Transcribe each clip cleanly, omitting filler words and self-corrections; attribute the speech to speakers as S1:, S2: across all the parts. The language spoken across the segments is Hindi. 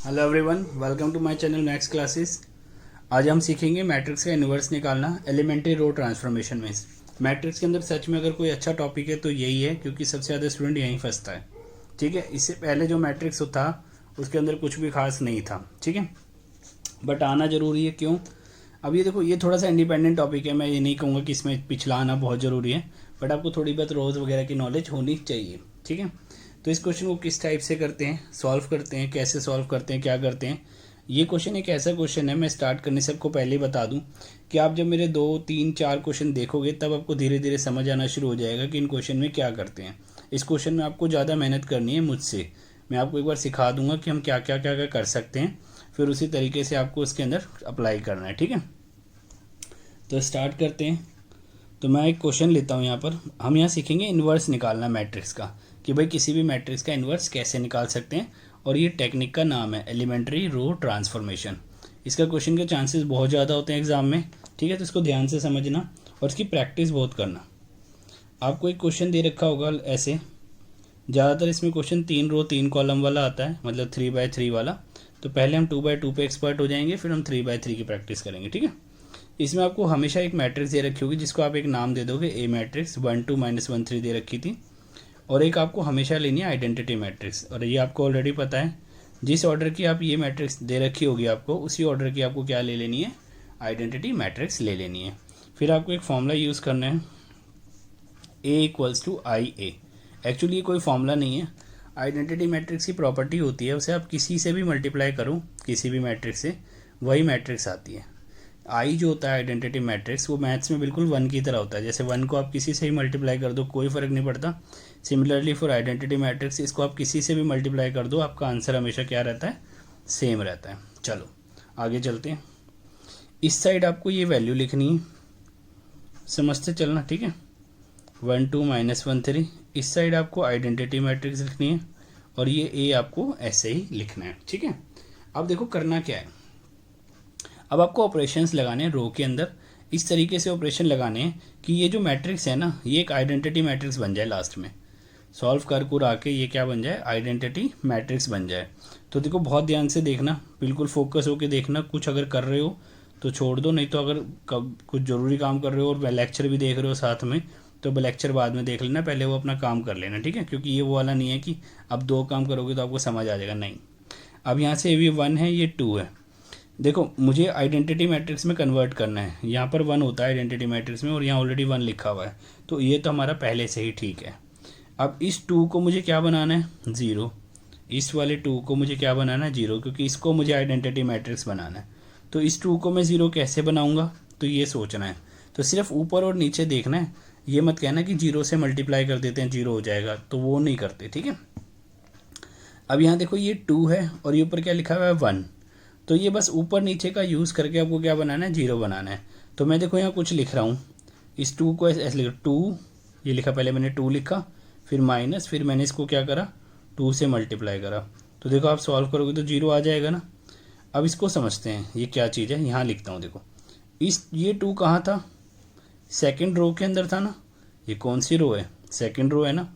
S1: Hello everyone, welcome to my channel maths classes. आज हम सीखेंगे मैट्रिक्स का इन्वर्स निकालना एलिमेंट्री रो ट्रांसफॉर्मेशन में। मैट्रिक्स के अंदर सच में अगर कोई अच्छा टॉपिक है तो यही है, क्योंकि सबसे ज़्यादा स्टूडेंट यहीं फंसता है। ठीक है, इससे पहले जो मैट्रिक्स था उसके अंदर कुछ भी खास नहीं था। ठीक है, बट आना ज़रूरी है। क्यों? अब ये देखो, ये थोड़ा सा इंडिपेंडेंट टॉपिक है। मैं ये नहीं कहूँगा कि इसमें पिछला आना बहुत ज़रूरी है, बट आपको थोड़ी बहुत रोज़ वगैरह की नॉलेज होनी चाहिए। ठीक है, तो इस क्वेश्चन को किस टाइप से करते हैं, सॉल्व करते हैं, कैसे सॉल्व करते हैं, क्या करते हैं। ये क्वेश्चन एक ऐसा क्वेश्चन है, मैं स्टार्ट करने से आपको पहले ही बता दूं कि आप जब मेरे 2 3 4 क्वेश्चन देखोगे तब आपको धीरे धीरे समझ आना शुरू हो जाएगा कि इन क्वेश्चन में क्या करते हैं। इस क्वेश्चन में आपको ज़्यादा मेहनत करनी है मुझसे। मैं आपको एक बार सिखा दूंगा कि हम क्या क्या क्या क्या कर सकते हैं, फिर उसी तरीके से आपको उसके अंदर अप्लाई करना है। ठीक है, तो स्टार्ट करते हैं। तो मैं एक क्वेश्चन लेता हूँ। यहाँ पर हम यहाँ सीखेंगे इन्वर्स निकालना मैट्रिक्स का, कि भाई किसी भी मैट्रिक्स का इन्वर्स कैसे निकाल सकते हैं। और ये टेक्निक का नाम है एलिमेंट्री रो ट्रांसफॉर्मेशन। इसका क्वेश्चन के चांसेस बहुत ज़्यादा होते हैं एग्जाम में। ठीक है, तो इसको ध्यान से समझना और इसकी प्रैक्टिस बहुत करना। आपको एक क्वेश्चन दे रखा होगा ऐसे, ज़्यादातर इसमें क्वेश्चन 3 रो 3 कॉलम वाला आता है, मतलब 3x3 वाला। तो पहले हम 2x2 पे एक्सपर्ट हो जाएंगे, फिर हम 3x3 की प्रैक्टिस करेंगे। ठीक है, इसमें आपको हमेशा एक मैट्रिक्स दे रखी होगी जिसको आप एक नाम दे दोगे, ए मैट्रिक्स 1 2 -1 3 दे रखी थी। और एक आपको हमेशा लेनी है आइडेंटिटी मैट्रिक्स, और ये आपको ऑलरेडी पता है। जिस ऑर्डर की आप ये मैट्रिक्स दे रखी होगी आपको, उसी ऑर्डर की आपको क्या ले लेनी है, आइडेंटिटी मैट्रिक्स ले लेनी है। फिर आपको एक फॉर्मूला यूज़ करना है, A equals to I A. Actually ये कोई फॉर्मूला नहीं है, आइडेंटिटी मैट्रिक्स की प्रॉपर्टी होती है, उसे आप किसी से भी मल्टीप्लाई करो, किसी भी मैट्रिक्स से, वही मैट्रिक्स आती है। आई जो होता है आइडेंटिटी मैट्रिक्स, वो मैथ्स में बिल्कुल 1 की तरह होता है। जैसे 1 को आप किसी से ही मल्टीप्लाई कर दो, कोई फ़र्क नहीं पड़ता। सिमिलरली फॉर आइडेंटिटी मैट्रिक्स, इसको आप किसी से भी मल्टीप्लाई कर दो, आपका आंसर हमेशा क्या रहता है, सेम रहता है। चलो आगे चलते हैं। इस साइड आपको ये वैल्यू लिखनी है, समझते चलना। ठीक है, 1 2 -1 3। इस साइड आपको आइडेंटिटी मैट्रिक्स लिखनी है, और ये ए आपको ऐसे ही लिखना है। ठीक है, अब देखो करना क्या है। अब आपको ऑपरेशंस लगाने हैं रो के अंदर। इस तरीके से ऑपरेशन लगाने हैं कि ये जो मैट्रिक्स है ना, ये एक आइडेंटिटी मैट्रिक्स बन जाए लास्ट में। सॉल्व कर आके ये क्या बन जाए, आइडेंटिटी मैट्रिक्स बन जाए। तो देखो बहुत ध्यान से देखना, बिल्कुल फोकस होके देखना। कुछ अगर कर रहे हो तो छोड़ दो, नहीं तो अगर कुछ ज़रूरी काम कर रहे हो और लेक्चर भी देख रहे हो साथ में, तो लेक्चर बाद में देख लेना, पहले वो अपना काम कर लेना। ठीक है, क्योंकि ये वो वाला नहीं है कि अब 2 काम करोगे तो आपको समझ आ जाएगा, नहीं। अब यहाँ से ये 1 है, ये 2 है। देखो मुझे आइडेंटिटी मैट्रिक्स में कन्वर्ट करना है। यहाँ पर 1 होता है आइडेंटिटी मैट्रिक्स में, और यहाँ ऑलरेडी 1 लिखा हुआ है, तो ये तो हमारा पहले से ही ठीक है। अब इस 2 को मुझे क्या बनाना है, 0। इस वाले 2 को मुझे क्या बनाना है, 0, क्योंकि इसको मुझे आइडेंटिटी मैट्रिक्स बनाना है। तो इस 2 को मैं 0 कैसे बनाऊँगा, तो ये सोचना है। तो सिर्फ ऊपर और नीचे देखना है, ये मत कहना कि 0 से मल्टीप्लाई कर देते हैं 0 हो जाएगा, तो वो नहीं करते। ठीक है, अब यहाँ देखो ये 2 है और ये ऊपर क्या लिखा हुआ है, 1। तो ये बस ऊपर नीचे का यूज़ करके आपको क्या बनाना है, 0 बनाना है। तो मैं देखो यहाँ कुछ लिख रहा हूँ, इस 2 को ऐसे लिखा, 2 ये लिखा, पहले मैंने 2 लिखा, फिर माइनस, फिर मैंने इसको क्या करा, 2 से मल्टीप्लाई करा। तो देखो आप सॉल्व करोगे तो 0 आ जाएगा ना। अब इसको समझते हैं, ये क्या चीज़ है, यहाँ लिखता हूँ। देखो ये 2 कहाँ था, सेकेंड रो के अंदर था ना। ये कौन सी रो है, सेकेंड रो है ना।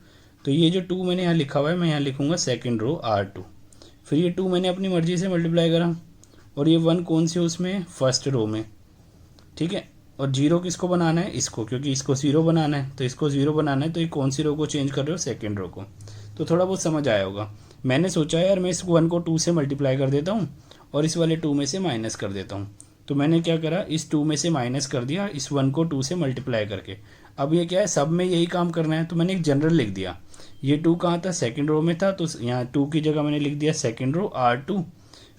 S1: तो ये जो 2 मैंने यहाँ लिखा हुआ है, मैं यहाँ लिखूँगा सेकेंड रो R2। फिर ये 2 मैंने अपनी मर्जी से मल्टीप्लाई करा, और ये 1 कौन सी उसमें, फर्स्ट रो में। ठीक है, और 0 किसको बनाना है, इसको, क्योंकि इसको 0 बनाना है, तो इसको 0 बनाना है। तो ये कौन सी रो को चेंज कर रहे हो, सेकेंड रो को। तो थोड़ा बहुत समझ आया होगा। मैंने सोचा यार मैं इस 1 को 2 से मल्टीप्लाई कर देता हूँ और इस वाले 2 में से माइनस कर देता हूँ। तो मैंने क्या करा, इस 2 में से माइनस कर दिया, इस 1 को 2 से मल्टीप्लाई करके। अब ये क्या है, सब में यही काम करना है, तो मैंने एक जनरल लिख दिया। ये 2 कहाँ था, सेकेंड रो में था, तो यहाँ 2 की जगह मैंने लिख दिया सेकेंड रो R2,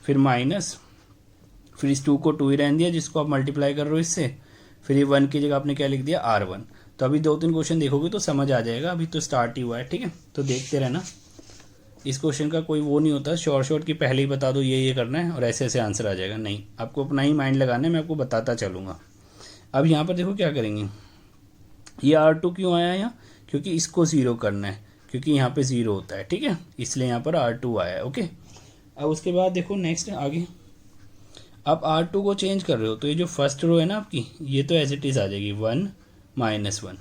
S1: फिर माइनस, फिर इस 2 को 2 ही रहने दिया जिसको आप मल्टीप्लाई कर रहे हो इससे, फिर ये 1 की जगह आपने क्या लिख दिया, R1। तो अभी 2 3 क्वेश्चन देखोगे तो समझ आ जाएगा, अभी तो स्टार्ट ही हुआ है। ठीक है, तो देखते रहना। इस क्वेश्चन का कोई वो नहीं होता शॉर्ट की पहले ही बता दो ये करना है और ऐसे ऐसे आंसर आ जाएगा, नहीं। आपको अपना ही माइंड लगाना है, मैं आपको बताता चलूँगा। अब यहाँ पर देखो क्या करेंगे, ये R2 क्यों आया यहाँ, क्योंकि इसको 0 करना है, क्योंकि यहाँ पे 0 होता है। ठीक है, इसलिए यहाँ पर R2 आया है। ओके, अब उसके बाद देखो नेक्स्ट आगे, अब R2 को चेंज कर रहे हो, तो ये जो फर्स्ट रो है ना आपकी, ये तो एज इट इज़ आ जाएगी 1 -1।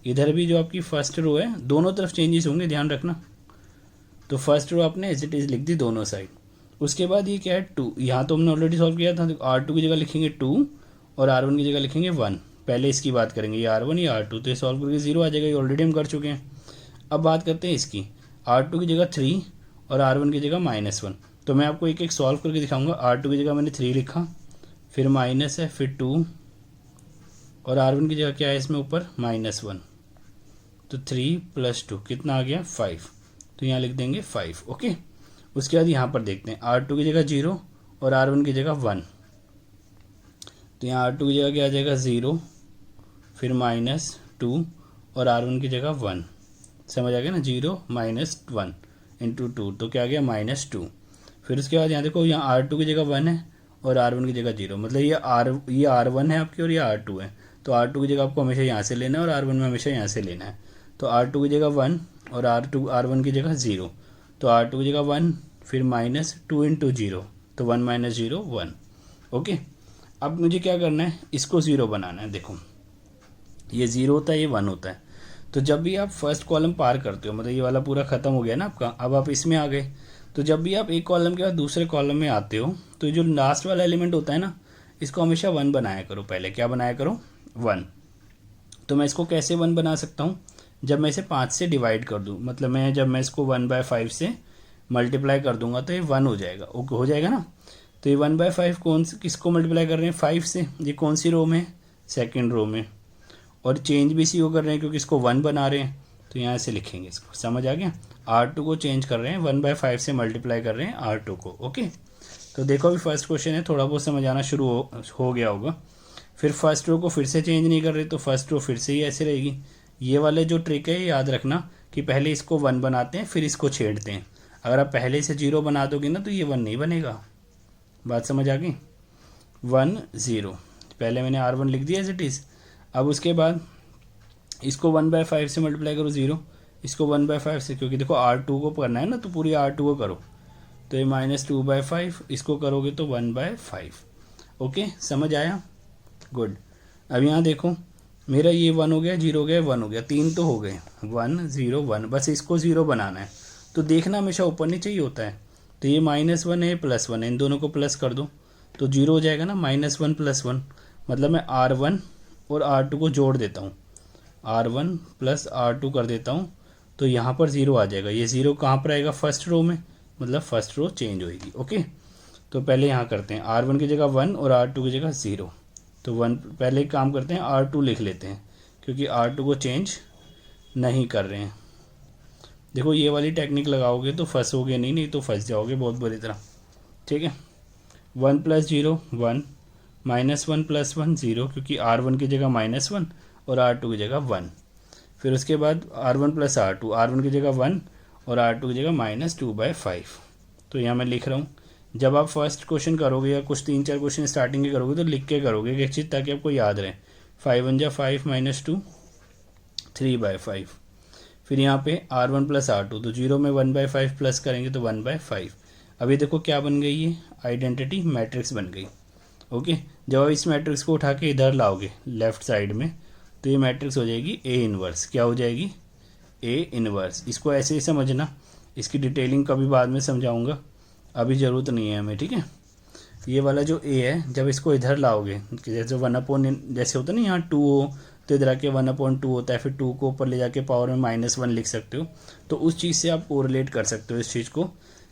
S1: इधर भी जो आपकी फर्स्ट रो है, दोनों तरफ चेंजेस होंगे, ध्यान रखना। तो फर्स्ट रो आपने एज इट इज़ लिख दी दोनों साइड। उसके बाद ये क्या है 2, यहाँ तो हमने ऑलरेडी सॉल्व किया था, तो R2 की जगह लिखेंगे 2 और R1 की जगह लिखेंगे 1। पहले इसकी बात करेंगे, ये R1 या R2, तो ये सॉल्व करके 0 आ जाएगा, ये ऑलरेडी हम कर चुके हैं। अब बात करते हैं इसकी, R2 की जगह 3 और R1 की जगह -1। तो मैं आपको एक एक सॉल्व करके दिखाऊंगा। R2 की जगह मैंने 3 लिखा, फिर माइनस है, फिर 2 और R1 की जगह क्या है इसमें ऊपर -1, तो 3 + 2 कितना आ गया 5, तो यहाँ लिख देंगे 5। ओके, उसके बाद यहाँ पर देखते हैं R2 की जगह 0 और R1 की जगह 1, तो यहाँ R2 की जगह क्या आ जाएगा 0, फिर -2 और R1 की जगह 1। समझ आ गया ना, 0 - 1 × 2, तो क्या आ गया -2। फिर उसके बाद यहाँ देखो, यहाँ R2 की जगह 1 है और R1 की जगह 0, मतलब ये R1 है आपकी और ये R2 है। तो R2 की जगह आपको हमेशा यहाँ से लेना है और R1 में हमेशा यहाँ से लेना है। तो R2 की जगह 1 और R1 की जगह 0, तो R2 की जगह 1, फिर -2 × 0, तो 1 - 0 1। ओके, अब मुझे क्या करना है, इसको 0 बनाना है। देखो ये 0 होता है, ये 1 होता है। तो जब भी आप फर्स्ट कॉलम पार करते हो, मतलब ये वाला पूरा ख़त्म हो गया ना आपका, अब आप इसमें आ गए, तो जब भी आप एक कॉलम के बाद दूसरे कॉलम में आते हो, तो जो लास्ट वाला एलिमेंट होता है ना, इसको हमेशा 1 बनाया करो। पहले क्या बनाया करो, 1। तो मैं इसको कैसे 1 बना सकता हूँ, जब मैं इसे 5 से डिवाइड कर दूँ, मतलब जब मैं इसको 1/5 से मल्टीप्लाई कर दूंगा तो ये 1 हो जाएगा। ओके, हो जाएगा ना। तो ये 1/5 किसको मल्टीप्लाई कर रहे हैं, 5 से। ये कौन सी रो में, सेकेंड रो में, और चेंज भी इसी को कर रहे हैं क्योंकि इसको 1 बना रहे हैं, तो यहाँ से लिखेंगे इसको। समझ आ गया, R2 को चेंज कर रहे हैं, 1/5 से मल्टीप्लाई कर रहे हैं R2 को। ओके, तो देखो अभी फर्स्ट क्वेश्चन है, थोड़ा बहुत समझ आना शुरू हो गया होगा। फिर फर्स्ट रो को फिर से चेंज नहीं कर रहे, तो फर्स्ट रो फिर से ही ऐसे रहेगी। ये वाले जो ट्रिक है याद रखना कि पहले इसको 1 बनाते हैं, फिर इसको छेड़ते हैं। अगर आप पहले से 0 बना दोगे ना, तो ये 1 नहीं बनेगा। बात समझ आ गई, 1 0, पहले मैंने R1 लिख दिया एज इट इज़। अब उसके बाद इसको 1/5 से मल्टीप्लाई करो 0, इसको 1/5 से, क्योंकि देखो R2 को करना है ना, तो पूरी R2 को करो, तो ये -2/5, इसको करोगे तो 1/5। ओके, समझ आया, गुड। अब यहाँ देखो, मेरा ये 1 हो गया, 0 हो गया, 1 हो गया, 3 तो हो गए, 1 0 1, बस इसको 0 बनाना है। तो देखना हमेशा ऊपर नीचे ही होता है। तो ये -1 है, +1 है, इन दोनों को प्लस कर दो तो 0 हो जाएगा ना, -1 + 1, मतलब मैं R1 और R2 को जोड़ देता हूँ, R1 + R2 कर देता हूँ, तो यहाँ पर 0 आ जाएगा। ये 0 कहाँ पर आएगा, फर्स्ट रो में, मतलब फर्स्ट रो चेंज होएगी। ओके, तो पहले यहाँ करते हैं, R1 की जगह 1 और R2 की जगह 0, तो 1 पहले एक काम करते हैं, R2 लिख लेते हैं, क्योंकि R2 को चेंज नहीं कर रहे हैं। देखो ये वाली टेक्निक लगाओगे तो फंसोगे नहीं तो फंस जाओगे बहुत बुरी तरह। ठीक है, 1 + 0 1, -1 + 1 0, क्योंकि R1 की जगह -1 और R2 की जगह 1। फिर उसके बाद R1 + R2, R1 की जगह 1 और R2 की जगह -2/5। तो यहाँ मैं लिख रहा हूँ, जब आप फर्स्ट क्वेश्चन करोगे या कुछ 3-4 क्वेश्चन स्टार्टिंग के करोगे तो लिख के करोगे एक चीज़, ताकि आपको याद रहे। 5 × 5 -2 3/5। फिर यहाँ पे R1 + R2, तो 0 में 1/5 प्लस करेंगे तो 1/5। अभी देखो क्या बन गई है, आइडेंटिटी मैट्रिक्स बन गई। ओके, जब आप इस मैट्रिक्स को उठा के इधर लाओगे लेफ्ट साइड में, तो ये मैट्रिक्स हो जाएगी A इनवर्स। क्या हो जाएगी, A इनवर्स। इसको ऐसे ही समझना, इसकी डिटेलिंग कभी बाद में समझाऊंगा, अभी ज़रूरत नहीं है हमें। ठीक है, ये वाला जो A है, जब इसको इधर लाओगे, जैसे 1/, जैसे होता है ना यहाँ 2 हो, तो इधर आके 1/2 होता है, फिर 2 को ऊपर ले जाके पावर में -1 लिख सकते हो। तो उस चीज़ से आप कोरिलेट कर सकते हो इस चीज़ को,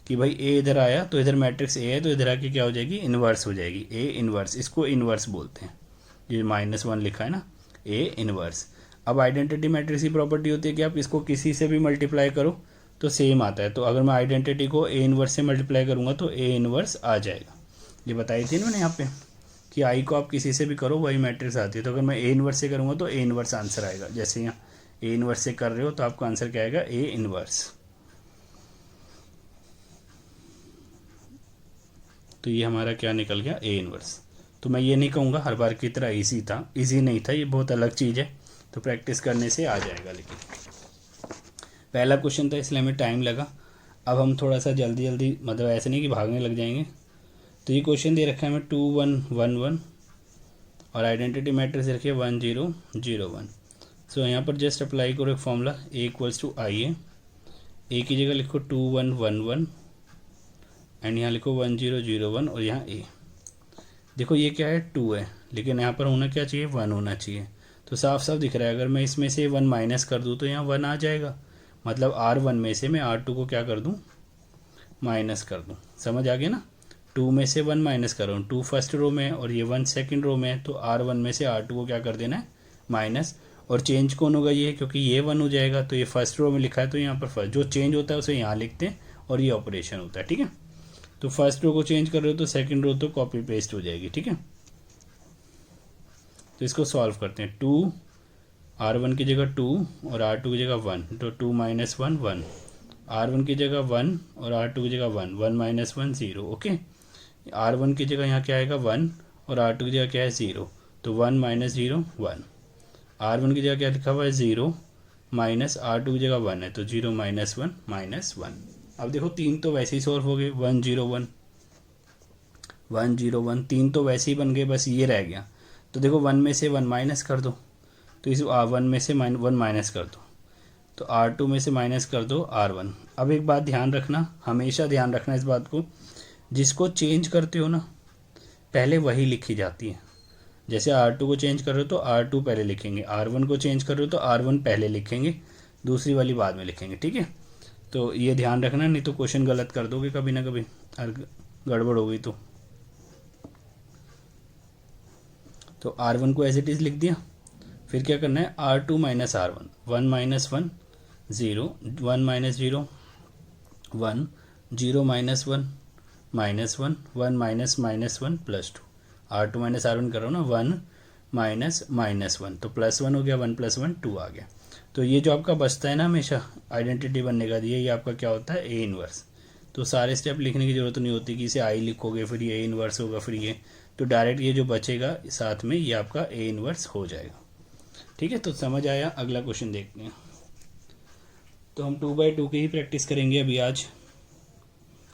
S1: कि भाई A इधर आया तो इधर मैट्रिक्स A है, तो इधर आके क्या हो जाएगी, इन्वर्स हो जाएगी, A इन्वर्स। इसको इन्वर्स बोलते हैं, ये -1 लिखा है ना, A इन्वर्स। अब आइडेंटिटी मैट्रिक्स की प्रॉपर्टी होती है कि आप इसको किसी से भी मल्टीप्लाई करो तो सेम आता है। तो अगर मैं आइडेंटिटी को A इन्वर्स से मल्टीप्लाई करूँगा तो A इन्वर्स आ जाएगा। ये बताई थी ना मैंने यहाँ पे कि आई को आप किसी से भी करो वही मैट्रिक्स आती है। तो अगर मैं A इन्वर्स से करूँगा तो A इन्वर्स आंसर आएगा। जैसे यहाँ A इन्वर्स से कर रहे हो तो आपका आंसर क्या आएगा, A इन्वर्स। तो ये हमारा क्या निकल गया, A इन्वर्स। तो मैं ये नहीं कहूँगा हर बार की तरह ईजी था, ईजी नहीं था, ये बहुत अलग चीज़ है, तो प्रैक्टिस करने से आ जाएगा। लेकिन पहला क्वेश्चन था इसलिए हमें टाइम लगा। अब हम थोड़ा सा जल्दी मतलब ऐसे नहीं कि भागने लग जाएंगे। तो ये क्वेश्चन दे रखा है हमें 2 1 1 1 और आइडेंटिटी मैट्रिक्स रखी है 1 0 0 1। सो यहाँ पर जस्ट अप्लाई करो एक फॉर्मूला, A = IA। A की जगह लिखो 2 1 1 1 एंड यहाँ लिखो 1001 और यहाँ ए। देखो ये क्या है 2 है, लेकिन यहाँ पर होना क्या चाहिए 1 होना चाहिए। तो साफ साफ दिख रहा है, अगर मैं इसमें से 1 माइनस कर दूँ तो यहाँ 1 आ जाएगा, मतलब R1 में से मैं R2 को क्या कर दूँ माइनस कर दूँ। समझ आ गया ना, 2 में से 1 माइनस कर रहा हूँ, 2 फर्स्ट रो में और ये 1 सेकंड रो में, तो R1 में से R2 को क्या कर देना है माइनस। और चेंज कौन होगा ये, क्योंकि ये 1 हो जाएगा तो ये फर्स्ट रो में लिखा है, तो यहाँ पर फर्स्ट जो चेंज होता है उसे यहाँ लिखते हैं और ये ऑपरेशन होता है। ठीक है, तो फर्स्ट रो को चेंज कर रहे हो तो सेकंड रो तो कॉपी पेस्ट हो जाएगी। ठीक है, तो इसको सॉल्व करते हैं। 2 R1 की जगह 2 और R2 की जगह 1, तो 2 माइनस 1 1, R1 की जगह 1 और R2 की जगह 1, 1 माइनस 1 0। ओके, R1 की जगह यहाँ क्या आएगा 1 और R2 की जगह क्या है 0, तो 1 माइनस 0 1। R1 की जगह क्या लिखा हुआ है 0 माइनस R2 की जगह 1 है, तो 0 माइनस 1 माइनस 1। अब देखो 3 तो वैसे ही सॉल्व हो गए, 1 0 1 1 0 1, 3 तो वैसे ही बन गए, बस ये रह गया। तो देखो 1 में से 1 माइनस कर दो, तो इस 1 में से 1 माइनस कर दो, तो R2 में से माइनस कर दो R1। अब एक बात ध्यान रखना, हमेशा ध्यान रखना इस बात को, जिसको चेंज करते हो ना पहले वही लिखी जाती है। जैसे R2 को चेंज कर रहे हो तो R2 पहले लिखेंगे, R1 को चेंज कर रहे हो तो R1 पहले लिखेंगे, दूसरी वाली बाद में लिखेंगे। ठीक है, तो ये ध्यान रखना, नहीं तो क्वेश्चन गलत कर दोगे कभी ना कभी, गड़बड़ हो गई तो R1 को एज इट इज़ लिख दिया। फिर क्या करना है R2 minus R1, 1 minus 1 0, 1 minus 0 1, 0 minus 1 minus 1, 1 minus minus 1 plus 2। R2 minus R1 कर रहा हूँ ना, 1 माइनस माइनस 1, तो प्लस 1 हो गया, 1 प्लस 1 2 आ गया। तो ये जो आपका बचता है ना हमेशा आइडेंटिटी बनने का, ये आपका क्या होता है ए इनवर्स। तो सारे स्टेप लिखने की ज़रूरत नहीं होती कि इसे आई लिखोगे फिर ये ए इनवर्स होगा फिर ये, तो डायरेक्ट ये जो बचेगा साथ में ये आपका ए इनवर्स हो जाएगा। ठीक है, तो समझ आया। अगला क्वेश्चन देखते हैं। तो हम 2/2 की ही प्रैक्टिस करेंगे अभी आज।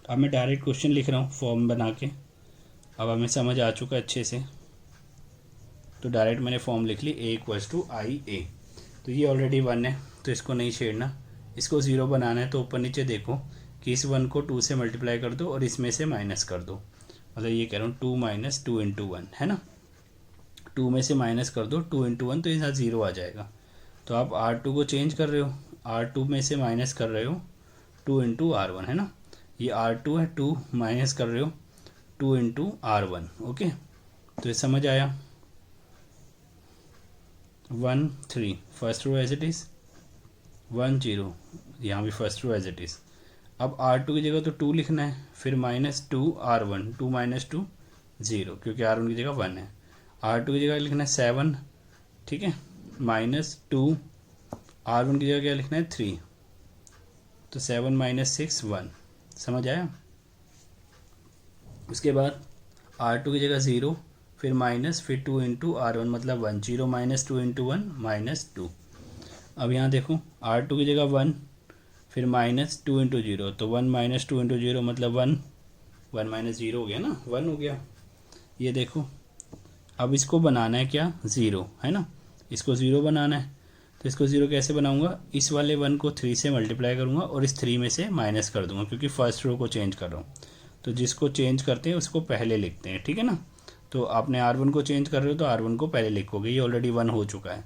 S1: अब मैं डायरेक्ट क्वेश्चन लिख रहा हूँ फॉर्म बना के, अब हमें समझ आ चुका अच्छे से, तो डायरेक्ट मैंने फॉर्म लिख ली A इक्वल्स टू आई ए। तो ये ऑलरेडी 1 है तो इसको नहीं छेड़ना, इसको 0 बनाना है तो ऊपर नीचे देखो कि इस 1 को 2 से मल्टीप्लाई कर दो और इसमें से माइनस कर दो, मतलब ये कह रहा हूँ 2 माइनस 2 इंटू 1 है ना, 2 में से माइनस कर दो 2 इंटू 1, तो यहाँ 0 आ जाएगा। तो आप R2 को चेंज कर रहे हो, R2 में से माइनस कर रहे हो 2 इंटू R1 है ना, ये R2 है, 2 माइनस कर रहे हो 2 इंटू R1। ओके, तो ये समझ आया। 1 3 first row as it is, 1 0 यहाँ भी first row as it is. अब R2 की जगह तो 2 लिखना है, फिर माइनस 2 R1, 2 माइनस 2 0, क्योंकि R1 की जगह 1 है। R2 की जगह लिखना है 7, ठीक है, माइनस 2 R1 की जगह क्या लिखना है 3, तो 7 माइनस 6 1। समझ आया। उसके बाद R2 की जगह 0, फिर माइनस, फिर 2 इंटू R1 मतलब 1, 0 माइनस 2 इंटू 1 माइनस 2। अब यहाँ देखो R2 की जगह 1, फिर माइनस 2 इंटू 0, तो 1 माइनस 2 इंटू 0 मतलब 1, 1 माइनस 0 हो गया ना, 1 हो गया। ये देखो अब इसको बनाना है क्या 0 है ना, इसको 0 बनाना है, तो इसको 0 कैसे बनाऊंगा, इस वाले 1 को 3 से मल्टीप्लाई करूंगा और इस 3 में से माइनस कर दूंगा, क्योंकि फर्स्ट रो को चेंज कर रहा हूँ। तो जिसको चेंज करते हैं उसको पहले लिखते हैं, ठीक है ना। तो आपने R1 को चेंज कर रहे हो तो R1 को पहले लिखोगे, ये ऑलरेडी 1 हो चुका है।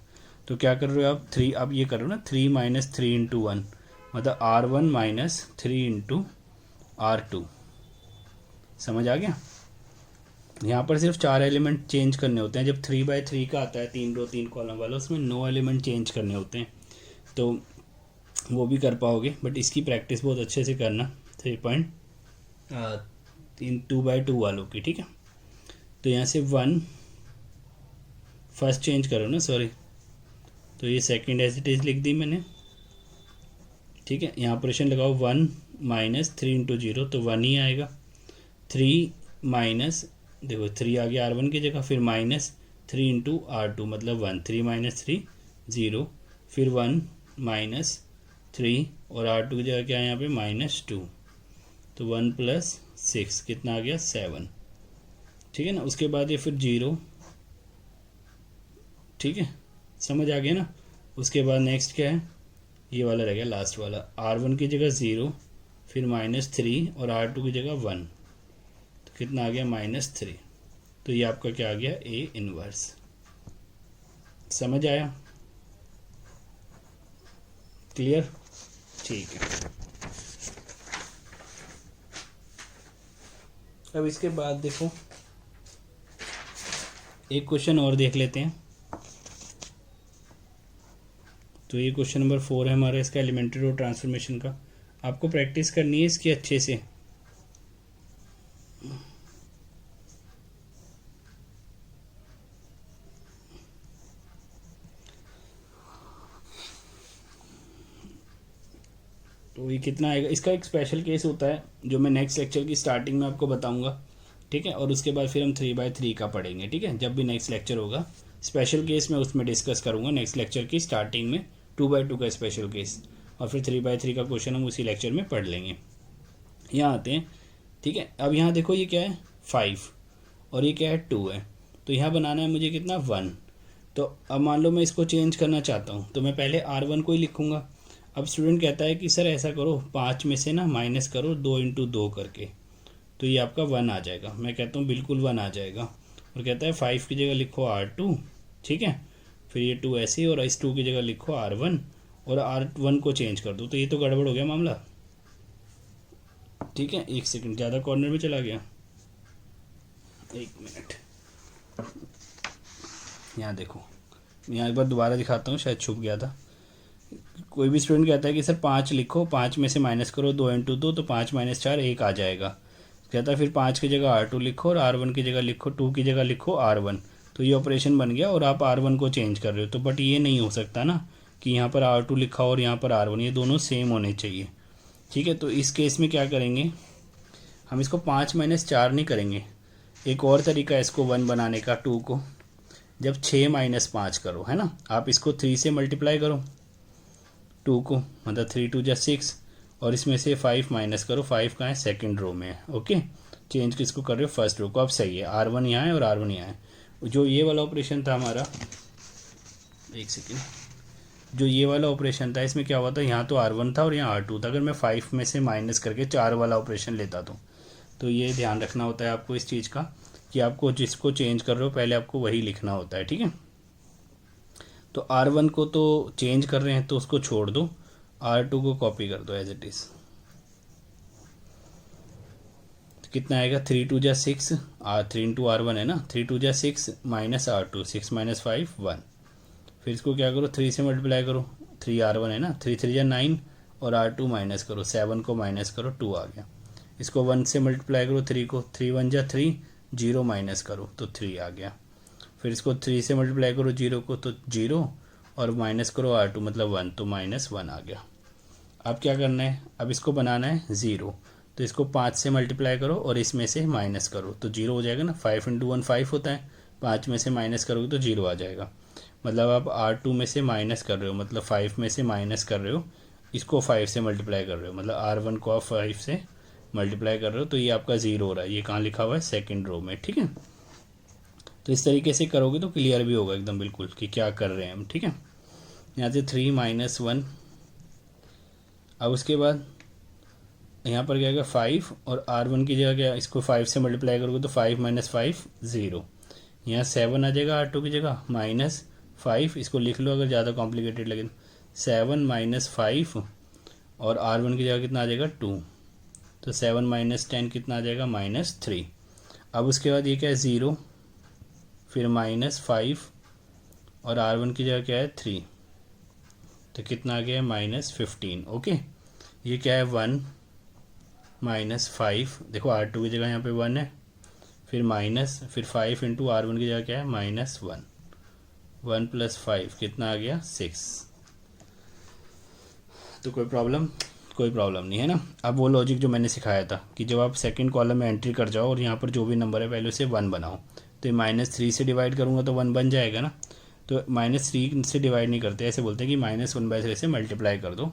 S1: तो क्या कर रहे हो आप 3, अब ये कर रहे हो ना 3 माइनस 3 इंटू 1, मतलब R1 माइनस 3 इंटू R2। समझ आ गया। यहाँ पर सिर्फ 4 एलिमेंट चेंज करने होते हैं। जब 3/3 का आता है 3 रो 3 कॉलम वाला, उसमें 9 एलिमेंट चेंज करने होते हैं, तो वो भी कर पाओगे, बट इसकी प्रैक्टिस बहुत अच्छे से करना 2/2 वालों की, ठीक है। तो यहाँ से 1 फर्स्ट चेंज करो ना, सॉरी, तो ये सेकंड एज इट इज़ लिख दी मैंने, ठीक है। यहाँ ऑपरेशन लगाओ 1 माइनस 3 इंटू 0, तो 1 ही आएगा। 3 माइनस, देखो 3 आ गया R1 की जगह, फिर माइनस 3 इंटू R2 मतलब 1, 3 माइनस 3 0, फिर 1 माइनस 3 और R2 की जगह क्या है यहाँ पे माइनस 2, तो 1 प्लस 6 कितना आ गया 7, ठीक है ना। उसके बाद ये फिर 0, ठीक है, समझ आ गया ना। उसके बाद नेक्स्ट क्या है, ये वाला रह गया लास्ट वाला, R1 की जगह 0 फिर -3 और R2 की जगह 1, तो कितना आ गया -3। तो ये आपका क्या आ गया A इनवर्स। समझ आया? क्लियर? ठीक है। अब इसके बाद देखो एक क्वेश्चन और देख लेते हैं। तो ये क्वेश्चन नंबर 4 है हमारा इसका एलिमेंट्री रो ट्रांसफॉर्मेशन का। आपको प्रैक्टिस करनी है इसकी अच्छे से। तो ये कितना आएगा, इसका एक स्पेशल केस होता है जो मैं नेक्स्ट लेक्चर की स्टार्टिंग में आपको बताऊंगा, ठीक है। और उसके बाद फिर हम 3/3 का पढ़ेंगे, ठीक है। जब भी नेक्स्ट लेक्चर होगा स्पेशल केस मैं उसमें डिस्कस करूंगा नेक्स्ट लेक्चर की स्टार्टिंग में, 2/2 का स्पेशल केस, और फिर 3/3 का क्वेश्चन हम उसी लेक्चर में पढ़ लेंगे। यहाँ आते हैं, ठीक है। अब यहाँ देखो ये क्या है 5 और ये क्या है 2 है। तो यहाँ बनाना है मुझे कितना 1। तो अब मान लो मैं इसको चेंज करना चाहता हूँ, तो मैं पहले R1 को ही लिखूँगा। अब स्टूडेंट कहता है कि सर ऐसा करो 5 में से ना माइनस करो 2 × 2 करके, तो ये आपका 1 आ जाएगा। मैं कहता हूँ बिल्कुल 1 आ जाएगा। और कहता है 5 की जगह लिखो R2, ठीक है। फिर ये 2 ऐसे, और इस 2 की जगह लिखो R1 और R1 को चेंज कर दो। तो ये तो गड़बड़ हो गया मामला, ठीक है। एक सेकंड, ज़्यादा कॉर्नर में चला गया, एक मिनट। यहाँ देखो, यहाँ एक बार दोबारा दिखाता हूँ, शायद छुप गया था। कोई भी स्टूडेंट कहता है कि सर 5 लिखो, 5 में से माइनस करो 2 × 2, तो 5 - 4 1 आ जाएगा। कहता है फिर 5 की जगह R2 लिखो और R1 की जगह लिखो, 2 की जगह लिखो R1। तो ये ऑपरेशन बन गया और आप R1 को चेंज कर रहे हो। तो बट ये नहीं हो सकता ना कि यहाँ पर R2 लिखा और यहाँ पर R1, ये दोनों सेम होने चाहिए, ठीक है। तो इस केस में क्या करेंगे, हम इसको 5 - 4 नहीं करेंगे। एक और तरीका है इसको 1 बनाने का, 2 को जब 6 - 5 करो, है ना, आप इसको 3 से मल्टीप्लाई करो 2 को, मतलब 3 × 2 = 6, और इसमें से 5 माइनस करो। 5 कहाँ है, सेकंड रो में है, ओके। चेंज किसको कर रहे हो, फर्स्ट रो को। अब सही है, R1 यहाँ है और R1 यहाँ है। जो ये वाला ऑपरेशन था हमारा, एक सेकेंड, जो ये वाला ऑपरेशन था इसमें क्या हुआ था, यहाँ तो R1 था और यहाँ R2 था। अगर मैं 5 में से माइनस करके 4 वाला ऑपरेशन लेता तो ये ध्यान रखना होता है आपको इस चीज़ का कि आपको जिसको चेंज कर रहे हो पहले आपको वही लिखना होता है, ठीक है। तो R1 को तो चेंज कर रहे हैं तो उसको छोड़ दो, R2 को कॉपी कर दो एज इट इज़। तो कितना आएगा, 3 × 2 = 6, 3 × R1 है ना, 3 × 2 = 6 - R2, 6 - 5 1। फिर इसको क्या करो, 3 से मल्टीप्लाई करो, 3R1 है ना, 3 × 3 = 9, और R2 माइनस करो, 7 को माइनस करो, 2 आ गया। इसको 1 से मल्टीप्लाई करो 3 को, 3 × 1 = 3, 0 माइनस करो तो 3 आ गया। फिर इसको 3 से मल्टीप्लाई करो 0 को, तो 0, और माइनस करो R2 मतलब 1, तो -1 आ गया। अब क्या करना है, अब इसको बनाना है 0, तो इसको 5 से मल्टीप्लाई करो और इसमें से माइनस करो तो 0 हो जाएगा ना। 5 × 1 5 होता है, 5 में से माइनस करोगे तो 0 आ जाएगा। मतलब आप R2 में से माइनस कर रहे हो, मतलब 5 में से माइनस कर रहे हो, इसको 5 से मल्टीप्लाई कर रहे हो, मतलब R1 को आप 5 से मल्टीप्लाई कर रहे हो, तो ये आपका 0 हो रहा है। ये कहाँ लिखा हुआ है, सेकंड रो में, ठीक है। तो इस तरीके से करोगे तो क्लियर भी होगा एकदम बिल्कुल कि क्या कर रहे हैं हम, ठीक है। यहाँ से 3 - 1। अब उसके बाद यहाँ पर क्या आएगा 5, और R1 की जगह क्या, इसको 5 से मल्टीप्लाई करोगे तो 5 - 5 0। यहाँ 7 आ जाएगा R2 की जगह, -5, इसको लिख लो अगर ज़्यादा कॉम्प्लिकेटेड लगे, 7 - 5, और R1 की जगह कितना आ जाएगा 2, तो 7 - 10 कितना आ जाएगा, -3। अब उसके बाद ये क्या है 0, फिर -5, और R1 की जगह क्या है 3, तो कितना आ गया -15, ओके। ये क्या है 1 - 5, देखो R2 की जगह यहाँ पे 1 है, फिर माइनस, फिर 5 × R1 की जगह क्या है -1, 1 + 5 कितना आ गया 6। तो कोई प्रॉब्लम नहीं है ना। अब वो लॉजिक जो मैंने सिखाया था कि जब आप सेकंड कॉलम में एंट्री कर जाओ और यहाँ पर जो भी नंबर है पहले उसे 1 बनाओ, तो ये -3 से डिवाइड करूँगा तो 1 बन जाएगा ना। तो -3 से डिवाइड नहीं करते, ऐसे बोलते हैं कि -1/3 से मल्टीप्लाई कर दो,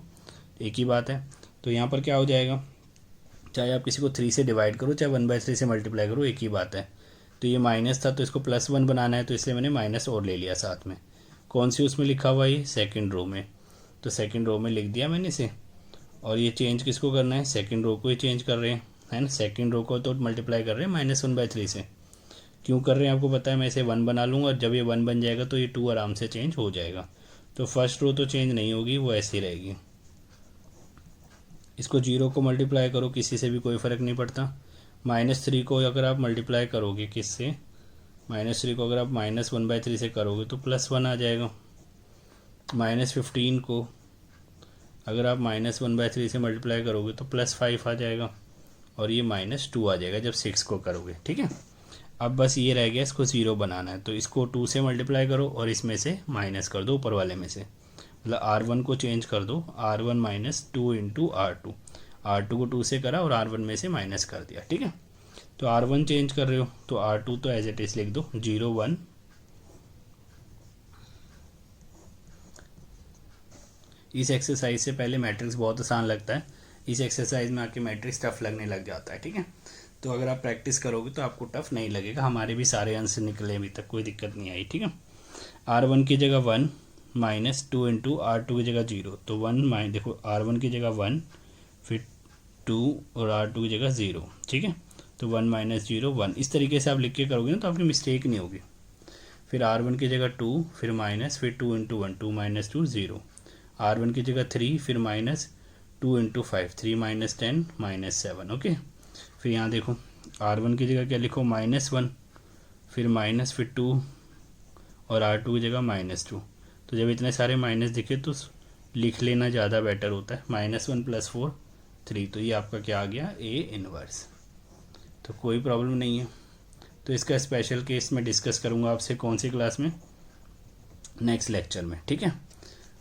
S1: एक ही बात है। तो यहाँ पर क्या हो जाएगा, चाहे आप किसी को 3 से डिवाइड करो चाहे 1/3 से मल्टीप्लाई करो, एक ही बात है। तो ये माइनस था तो इसको +1 बनाना है, तो इसलिए मैंने माइनस और ले लिया साथ में। कौन सी उसमें लिखा हुआ है, सेकंड रो में, तो सेकंड रो में लिख दिया मैंने इसे। और ये चेंज किसको करना है, सेकंड रो को ही चेंज कर रहे हैं, है ना। सेकंड रो को तो मल्टीप्लाई कर रहे हैं -1/3 से। क्यों कर रहे हैं आपको पता है, मैं इसे 1 बना लूँगा और जब ये 1 बन जाएगा तो ये 2 आराम से चेंज हो जाएगा। तो फर्स्ट रो तो चेंज नहीं होगी, वो ऐसी रहेगी। इसको 0 को मल्टीप्लाई करो, किसी से भी कोई फ़र्क नहीं पड़ता। -3 को अगर आप मल्टीप्लाई करोगे किससे, -3 को अगर आप -1/3 से करोगे तो +1 आ जाएगा। -15 को अगर आप -1/3 से मल्टीप्लाई करोगे तो +5 आ जाएगा। और ये -2 आ जाएगा जब 6 को करोगे, ठीक है। अब बस ये रह गया, इसको 0 बनाना है। तो इसको 2 से मल्टीप्लाई करो और इसमें से माइनस कर दो ऊपर वाले में से, मतलब R1 को चेंज कर दो, R1 - 2 × R2। R2 को 2 से करा और R1 में से माइनस कर दिया, ठीक है। तो R1 चेंज कर रहे हो तो R2 तो एज इट इज़ लिख दो 0 1। इस एक्सरसाइज से पहले मैट्रिक्स बहुत आसान लगता है, इस एक्सरसाइज में आके मैट्रिक्स टफ लगने लग जाता है, ठीक है। तो अगर आप प्रैक्टिस करोगे तो आपको टफ नहीं लगेगा। हमारे भी सारे आंसर निकले अभी तक, कोई दिक्कत नहीं आई, ठीक है। R1 की जगह 1 -2 × R2 की जगह 0। तो 1 देखो R1 की जगह 1, फिर 2 और R2 की जगह 0, ठीक है। तो 1 - 0 1, इस तरीके से आप लिख के करोगे ना तो आपकी मिस्टेक नहीं होगी। फिर R1 की जगह 2, फिर माइनस, फिर 2 × 1 2 - 2 0। R1 की जगह 3, फिर -2 × 5 3 - 10 -7, ओके। फिर यहाँ देखो R1 की जगह क्या लिखो -1, फिर माइनस, फिर 2 और R2 की जगह -2। तो जब इतने सारे माइनस दिखे तो लिख लेना ज़्यादा बेटर होता है। -1 + 4 3, तो ये आपका क्या आ गया, A इनवर्स। तो कोई प्रॉब्लम नहीं है। तो इसका स्पेशल केस मैं डिस्कस करूँगा आपसे कौन सी क्लास में, नेक्स्ट लेक्चर में, ठीक है।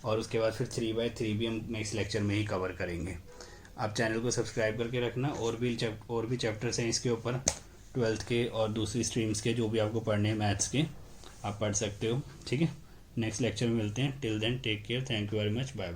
S1: और उसके बाद फिर 3/3 भी हम नेक्स्ट लेक्चर में ही कवर करेंगे। आप चैनल को सब्सक्राइब करके रखना। और भी चैप्टर्स हैं इसके ऊपर, 12th के और दूसरी स्ट्रीम्स के, जो भी आपको पढ़ने हैं मैथ्स के, आप पढ़ सकते हो, ठीक है। नेक्स्ट लेक्चर में मिलते हैं। Till then take care, thank you very much, bye bye.